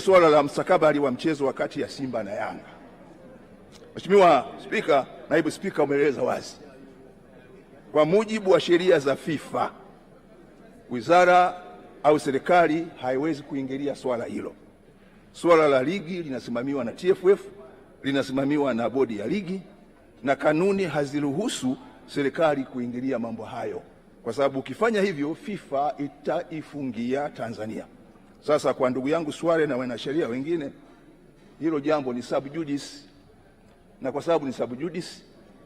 Suala la mstakabali wa mchezo kati ya Simba na Yanga. Mheshimiwa Spika, Naibu Spika umeeleza wazi. Kwa mujibu wa sheria za FIFA, wizara au serikali haiwezi kuingilia swala hilo. Swala la ligi linasimamiwa na TFF, linasimamiwa na bodi ya ligi, na kanuni haziruhusu serikali kuingilia mambo hayo, kwa sababu ukifanya hivyo FIFA itaifungia Tanzania. Sasa kwa ndugu yangu Swale na wanasheria wengine, hilo jambo ni sub judice, na kwa sababu ni sub judice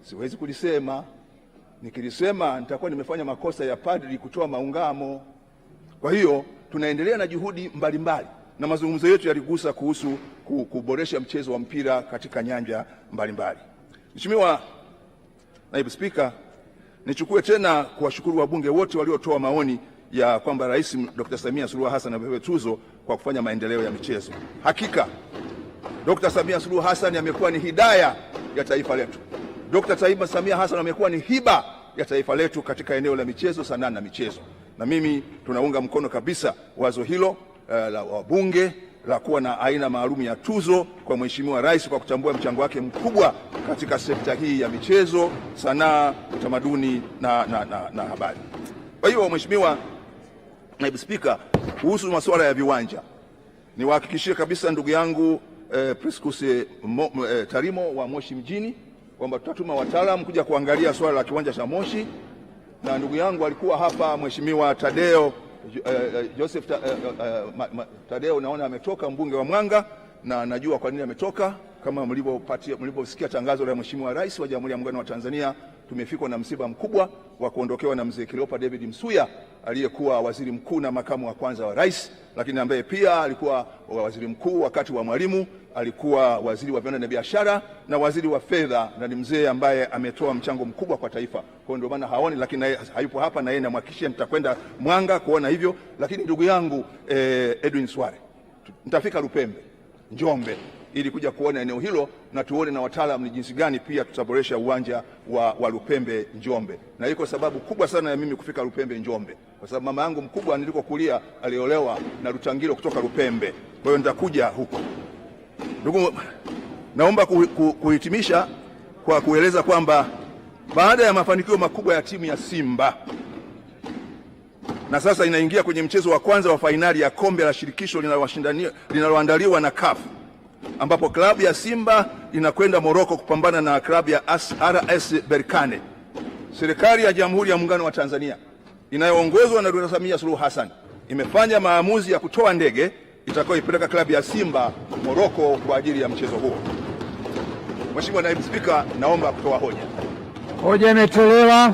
siwezi kulisema. Nikilisema nitakuwa nimefanya makosa ya padri kutoa maungamo. Kwa hiyo tunaendelea na juhudi mbalimbali, na mazungumzo yetu yaligusa kuhusu kuboresha mchezo wa mpira katika nyanja mbalimbali. Mheshimiwa Naibu Spika, nichukue tena kuwashukuru wabunge wote waliotoa maoni ya kwamba Rais Dr. Samia Suluhu Hassan amepewa tuzo kwa kufanya maendeleo ya michezo. Hakika Dr. Samia Suluhu Hassan amekuwa ni hidaya ya taifa letu. Dr. Samia Hassan amekuwa ni hiba ya taifa letu katika eneo la michezo, sanaa na michezo. Na mimi tunaunga mkono kabisa wazo hilo la wabunge la kuwa na aina maalum ya tuzo kwa Mheshimiwa Rais kwa kutambua mchango wake mkubwa katika sekta hii ya michezo, sanaa, utamaduni na habari. Kwa hiyo Mheshimiwa Naibu Spika, kuhusu masuala ya viwanja, niwahakikishie kabisa ndugu yangu Priscus Tarimo wa Moshi mjini kwamba tutatuma wataalamu kuja kuangalia swala la kiwanja cha Moshi, na ndugu yangu alikuwa hapa Mheshimiwa Tadeo Joseph Tadeo, naona ametoka, mbunge wa Mwanga, na najua kwa nini ametoka. Kama mlivyosikia tangazo la Mheshimiwa Rais wa Jamhuri ya Muungano wa Tanzania, tumefikwa na msiba mkubwa wa kuondokewa na mzee Cleopa David Msuya aliyekuwa waziri mkuu na makamu wa kwanza wa rais, lakini ambaye pia alikuwa waziri mkuu wakati wa Mwalimu, alikuwa waziri wa viwanda na biashara na waziri wa fedha, na ni mzee ambaye ametoa mchango mkubwa kwa taifa. Kwa ndio maana haoni, lakini hayupo hapa, na yeye namhakikishia nitakwenda Mwanga kuona hivyo. Lakini ndugu yangu Edwin Sware, nitafika Lupembe, Njombe, ili kuja kuona eneo hilo na tuone na wataalamu ni jinsi gani pia tutaboresha uwanja wa Lupembe Njombe. Na iko sababu kubwa sana ya mimi kufika Lupembe Njombe, kwa sababu mama yangu mkubwa nilikokulia aliolewa na Rutangiro kutoka Lupembe. Kwa hiyo nitakuja huko. Ndugu, naomba kuhitimisha kwa kueleza kwamba baada ya mafanikio makubwa ya timu ya Simba, na sasa inaingia kwenye mchezo wa kwanza wa fainali ya kombe la shirikisho linaloandaliwa na CAF, ambapo klabu ya Simba inakwenda Morocco kupambana na klabu ya RS Berkane. Serikali ya Jamhuri ya Muungano wa Tanzania inayoongozwa na Dr. Samia Suluhu Hassan imefanya maamuzi ya kutoa ndege itakayoipeleka klabu ya Simba Morocco kwa ajili ya mchezo huo. Mheshimiwa Naibu Spika, naomba kutoa hoja. Hoja imetolewa.